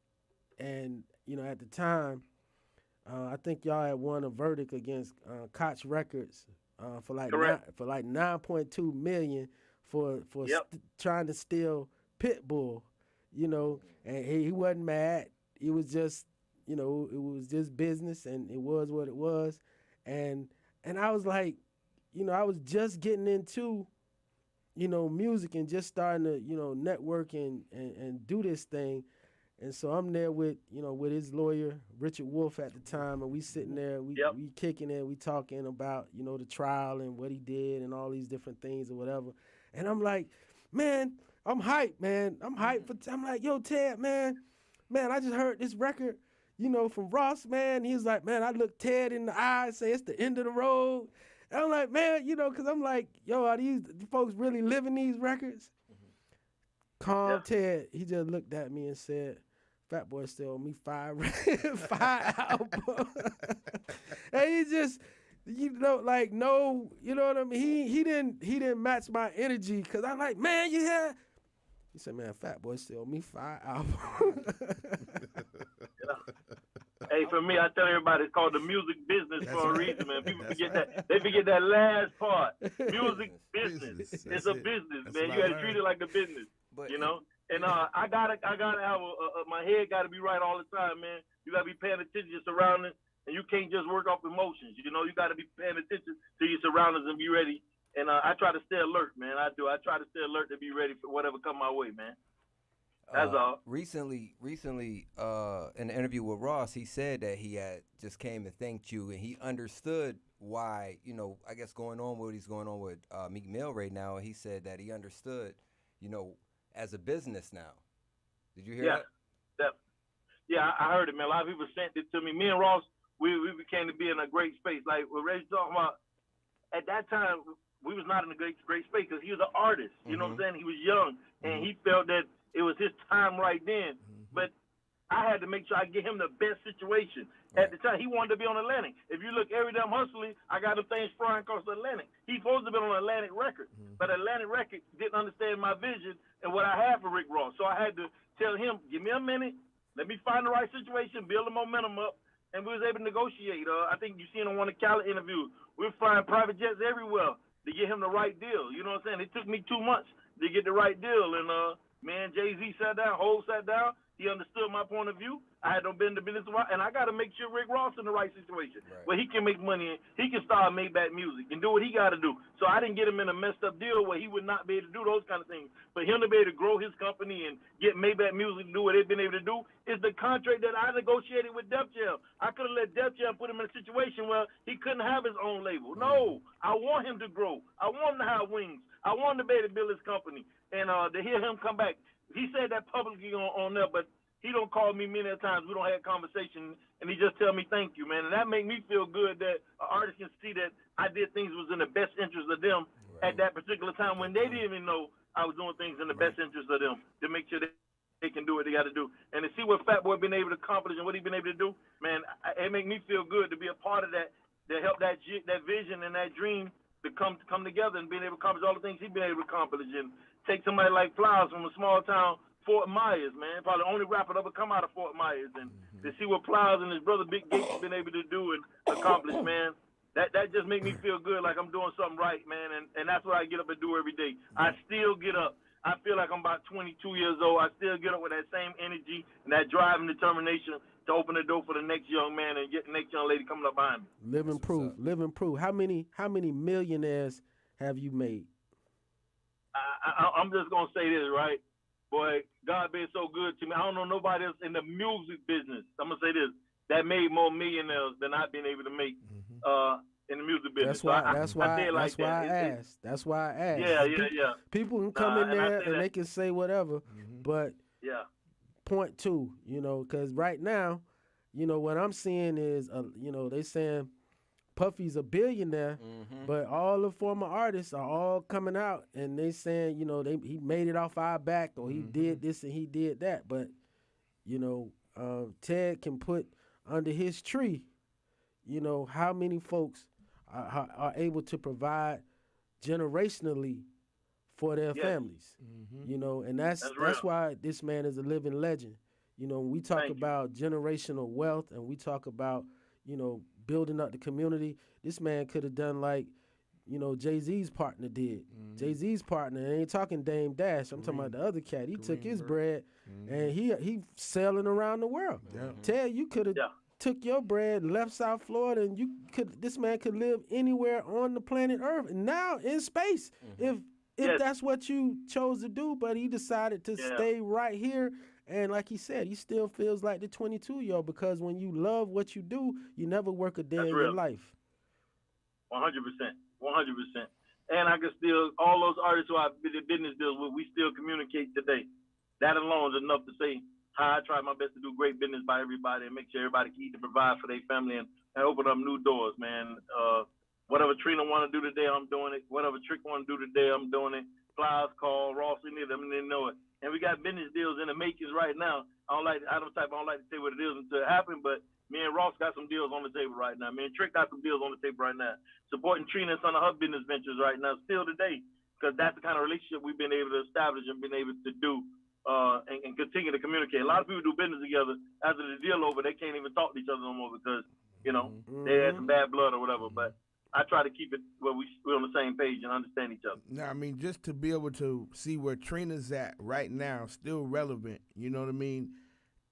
And at the time, I think y'all had won a verdict against Koch Records for like $9.2 million for trying to steal Pitbull, and he wasn't mad. He was just, it was just business, and it was what it was. And I was like, I was just getting into, music and just starting to, network and do this thing. And so I'm there with, with his lawyer, Richard Wolf at the time, and we sitting there, we kicking it, we talking about, the trial and what he did and all these different things or whatever. And I'm like, man, I'm hyped, man. I'm hyped. I'm like, yo, Ted, man, I just heard this record, from Ross, man. He was like, man, I looked Ted in the eye and say it's the end of the road. And I'm like, man, because I'm like, yo, are these folks really living these records? Calm Ted, he just looked at me and said, Fat Boy still owe me 5 albums. And he just, like, no, you know what I mean? He didn't match my energy, because I'm like, man, you hear? He said, man, Fat Boy still owe me 5 albums. Hey, for me, I tell everybody it's called the music business for a reason, man. People forget that. They forget that last part. Music business. It's a business, man. You got to treat it like a business, And I gotta have my head gotta be right all the time, man. You gotta be paying attention to your surroundings, and you can't just work off emotions. You gotta be paying attention to your surroundings and be ready. And I try to stay alert, man. I do. I try to stay alert to be ready for whatever come my way, man. That's all. Recently, in the interview with Ross, he said that he had just came and thanked you, and he understood why, I guess going on what he's going on with Meek Mill right now. He said that he understood, as a business now. Did you hear that? Yeah, I heard it, man. A lot of people sent it to me. Me and Ross, we became to be in a great space. Like what Reggie talking about, at that time, we was not in a great space because he was an artist. You know what I'm saying? He was young, and he felt that it was his time right then. But I had to make sure I get him the best situation. At the time, he wanted to be on Atlantic. If you look every damn hustler, I got them things flying across Atlantic. He's supposed to be on Atlantic Record, but Atlantic Record didn't understand my vision and what I had for Rick Ross. So I had to tell him, give me a minute, let me find the right situation, build the momentum up, and we was able to negotiate. I think you seen on one of Cali interviews, we were flying private jets everywhere to get him the right deal. You know what I'm saying? It took me 2 months to get the right deal, and man, Jay-Z sat down, Hov sat down. He understood my point of view. I had no business a while, and I got to make sure Rick Ross in the right situation where he can make money and he can start Maybach Music and do what he got to do. So I didn't get him in a messed up deal where he would not be able to do those kind of things. But him to be able to grow his company and get Maybach Music to do what they've been able to do is the contract that I negotiated with Def Jam. I could have let Def Jam put him in a situation where he couldn't have his own label. No, I want him to grow. I want him to have wings. I want him to be able to build his company. And to hear him come back, he said that publicly on there, but he don't call me many times. We don't have conversation, and he just tell me thank you, man. And that make me feel good that an artist can see that I did things was in the best interest of them at that particular time when they didn't even know I was doing things in the best interest of them to make sure that they can do what they got to do. And to see what Fat Boy been able to accomplish and what he been able to do, man, it make me feel good to be a part of that, to help that vision and that dream to come together and being able to accomplish all the things he been able to accomplish. And take somebody like Flowers from a small town, Fort Myers, man, probably the only rapper to ever come out of Fort Myers, and to see what Plies and his brother Big Gates been able to do and accomplish, man, that just make me feel good, like I'm doing something right, man, and that's what I get up and do every day. I still get up. I feel like I'm about 22 years old. I still get up with that same energy and that drive and determination to open the door for the next young man and get the next young lady coming up behind me. Living proof. How many millionaires have you made? I'm just gonna say this, right? Boy, God been so good to me. I don't know nobody else in the music business. I'm gonna say this, that made more millionaires than I've been able to make in the music business. That's why I asked. Yeah. People can come in there and they can say whatever, but point two, because right now, you know, what I'm seeing is, you know, they saying Puffy's a billionaire, but all the former artists are all coming out and they saying, you know, he made it off our back or he did this and he did that. But, you know, Ted can put under his tree, you know, how many folks are able to provide generationally for their families, you know, and that's why this man is a living legend. You know, when we talk about generational wealth and we talk about, you know, building up the community, this man could have done like, you know, Jay-Z's partner did. Jay-Z's partner, I ain't talking Dame Dash, I'm talking about the other cat. He took his bread and he sailing around the world. Ted, you could have took your bread, left South Florida, and this man could live anywhere on the planet Earth and now in space if that's what you chose to do, but he decided to stay right here. And like he said, he still feels like the 22-year-old because when you love what you do, you never work a day in your life. 100%. 100%. And I can still, all those artists who I've been in business deals with, we still communicate today. That alone is enough to say how I try my best to do great business by everybody and make sure everybody can eat and provide for their family and open up new doors, man. Whatever Trina want to do today, I'm doing it. Whatever Trick want to do today, I'm doing it. Plies call, Ross, any of them, and they know it. And we got business deals in the makings right now. I don't like to say what it is until it happens, but me and Ross got some deals on the table right now. Me and Trick got some deals on the table right now. Supporting Trina and some of her business ventures right now, still today, because that's the kind of relationship we've been able to establish and been able to do and continue to communicate. A lot of people do business together. After the deal over, they can't even talk to each other no more because, you know, they had some bad blood or whatever. But I try to keep it where we're on the same page and understand each other. Now, I mean, just to be able to see where Trina's at right now, still relevant, you know what I mean,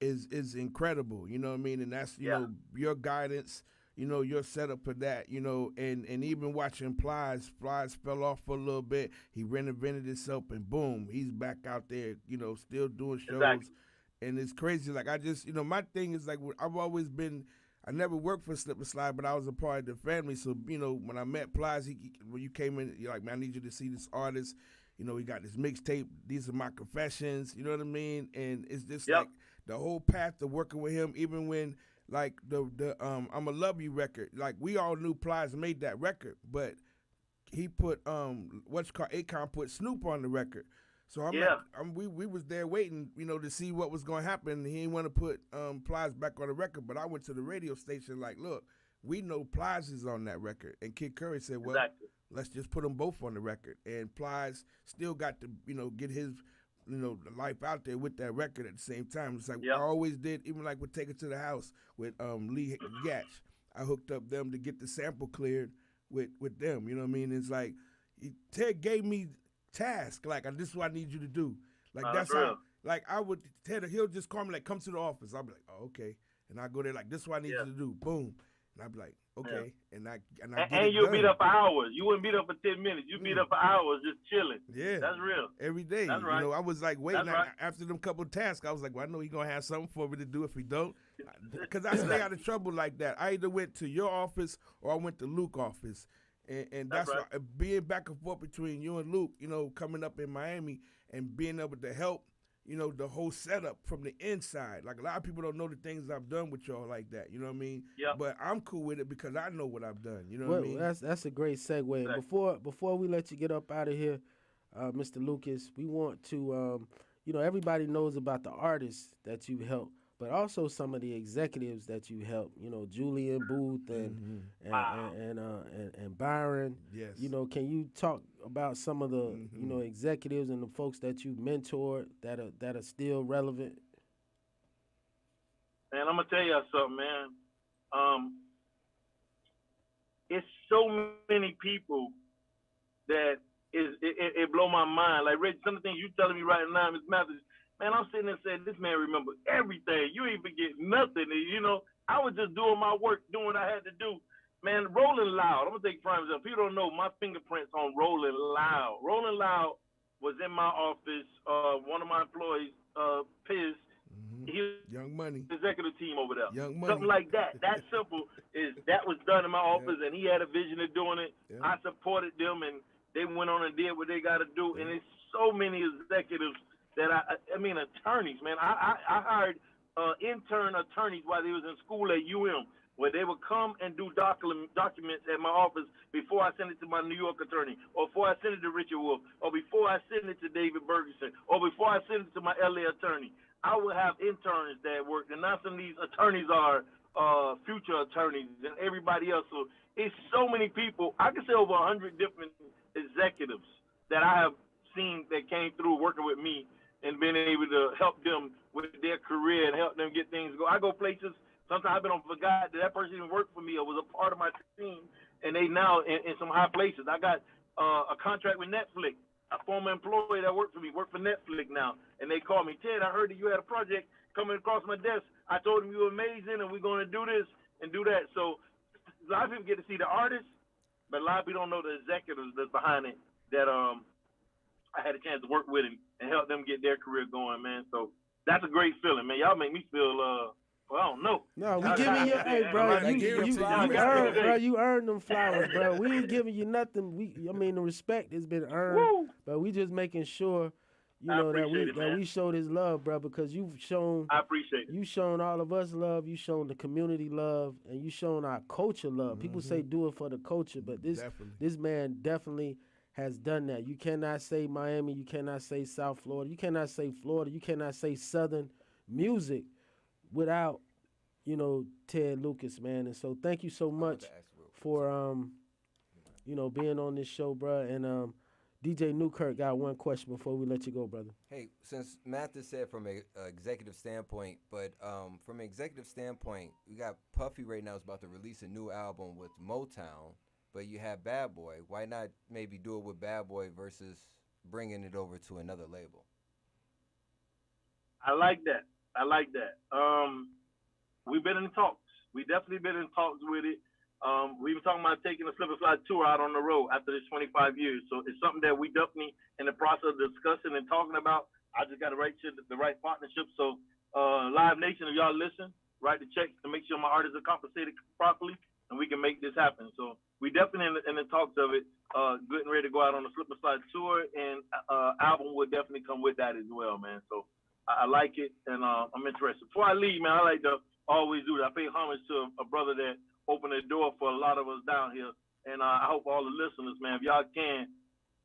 is incredible, you know what I mean? And that's, you know, your guidance, you know, your setup for that, you know, and even watching Plies fell off for a little bit. He reinvented himself and boom, he's back out there, you know, still doing shows. Exactly. And it's crazy. Like, I just, you know, my thing is like, I've always been, I never worked for Slip and Slide, but I was a part of the family. So, you know, when I met Plies, when you came in, you're like, man, I need you to see this artist. You know, he got this mixtape. These are my confessions. You know what I mean? And it's just like the whole path to working with him, even when, like, the I'ma Love You record, like, we all knew Plies made that record, but he put, Akon put Snoop on the record. So we was there waiting, you know, to see what was going to happen. He didn't want to put Plies back on the record, but I went to the radio station like, look, we know Plies is on that record. And Kid Curry said, well, let's just put them both on the record. And Plies still got to, you know, get his, you know, life out there with that record at the same time. It's like I always did, even like with Take It to the House with Lee Gatch. I hooked up them to get the sample cleared with them. You know what I mean? It's like Ted gave me task, like, this is what I need you to do. Like, that's how, like, I would, Ted, he'll just call me, like, come to the office. I'll be like, oh, okay. And I go there, like, this is what I need you to do. Boom. And I'd be like, okay. And you'll beat up for hours. You wouldn't beat up for 10 minutes. You beat up for hours just chilling. Yeah. That's real. Every day. That's right. You know, I was like waiting. After them couple tasks, I was like, well, I know he's going to have something for me to do if he don't. Because I stay out of trouble like that. I either went to your office or I went to Luke's office. And that's why being back and forth between you and Luke, you know, coming up in Miami and being able to help, you know, the whole setup from the inside. Like, a lot of people don't know the things I've done with y'all like that, you know what I mean? Yeah. But I'm cool with it because I know what I've done, you know what I mean? That's a great segue. Exactly. Before we let you get up out of here, Mr. Lucas, we want to, you know, everybody knows about the artists that you helped, but also some of the executives that you helped, you know, Julian Booth and Byron. Yes. You know, can you talk about some of the, you know, executives and the folks that you mentored that are still relevant? Man, I'm gonna tell you something, man. It's so many people that it blow my mind. Like, Reg, some of the things you telling me right now, Ms. Mathis, man, I'm sitting there saying, this man remember everything. You ain't forget nothing. And, you know, I was just doing my work, doing what I had to do. Man, Rolling Loud, I'm going to take prime example. People don't know my fingerprints on Rolling Loud. Rolling Loud was in my office. One of my employees, Piz, he Young Money. Executive team over there. Young Money. Something like that. That simple is that was done in my office, and he had a vision of doing it. Yeah. I supported them, and they went on and did what they got to do. And it's so many executives that I mean, attorneys, man. I hired intern attorneys while they was in school at UM, where they would come and do documents at my office before I send it to my New York attorney, or before I send it to Richard Wolf, or before I send it to David Bergeson, or before I send it to my LA attorney. I would have interns that worked, and now some of these attorneys are future attorneys and everybody else. So it's so many people. I can say over 100 different executives that I have seen that came through working with me and been able to help them with their career and help them get things going. I go places. Sometimes I've been forgot that person even worked for me or was a part of my team, and they now in some high places. I got a contract with Netflix. A former employee that worked for me worked for Netflix now, and they called me, Ted, I heard that you had a project coming across my desk. I told them you were amazing, and we're going to do this and do that. So a lot of people get to see the artist, but a lot of people don't know the executives that's behind it that I had a chance to work with and help them get their career going, man. So that's a great feeling, man. Y'all make me feel well, I don't know. No, we giving you, hey, bro, you earned them flowers, bro. We ain't giving you nothing. I mean, the respect has been earned, Woo! but we just making sure, that we show this love, bro, because you've shown. I appreciate it. You shown all of us love. You shown the community love, and you shown our culture love. People say do it for the culture, but this man definitely has done that. You cannot say Miami. You cannot say South Florida. You cannot say Florida. You cannot say Southern music without, Ted Lucas, man. And so thank you so much for, being on this show, bro. And DJ Newkirk got one question before we let you go, brother. Hey, since Mathis said from an executive standpoint, but from an executive standpoint, we got Puffy right now is about to release a new album with Motown, but you have Bad Boy. Why not maybe do it with Bad Boy versus bringing it over to another label? I like that. We've been in talks. We definitely been in talks with it. We were talking about taking a Slip and Slide tour out on the road after this 25 years. So it's something that we definitely in the process of discussing and talking about. I just got to write the right partnership. So Live Nation, if y'all listen, write the checks to make sure my artists are compensated properly and we can make this happen. So we definitely in the talks of it, good and ready to go out on the Slip and Slide tour, and album will definitely come with that as well, man. So I like it, and I'm interested. Before I leave, man, I like to always do that. I pay homage to a brother that opened the door for a lot of us down here, and I hope all the listeners, man, if y'all can,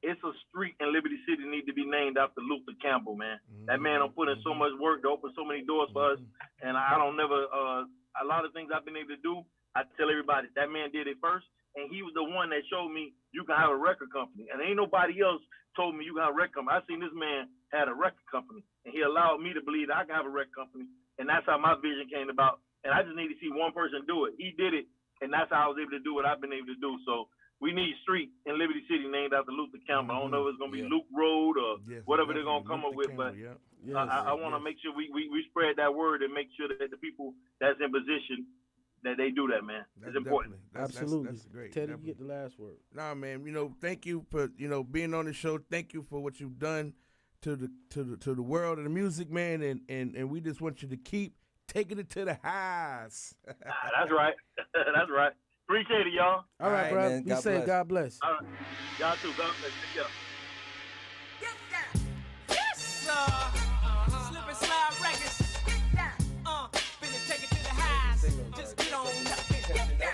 it's a street in Liberty City need to be named after Luther Campbell, man. That man done put in so much work to open so many doors for us, and I don't never, a lot of things I've been able to do, I tell everybody, that man did it first, and he was the one that showed me you can have a record company, and ain't nobody else told me you can have a record company. I seen this man had a record company, and he allowed me to believe that I can have a record company, and that's how my vision came about. And I just need to see one person do it. He did it, and that's how I was able to do what I've been able to do. So we need street in Liberty City named after Luther Campbell. I don't know if it's going to be Luke Road or whatever they're going to come up with, but I want to make sure we spread that word and make sure that the people that's in position, that they do that, man. It's important. Absolutely. That's great. Teddy, you get the last word. Nah, man, thank you for, being on the show. Thank you for what you've done to the world of the music, man, and we just want you to keep taking it to the highs. That's right. That's right. Appreciate it, y'all. All right, bro. Man. Be safe. God bless. All right. Y'all too. God bless. Take care.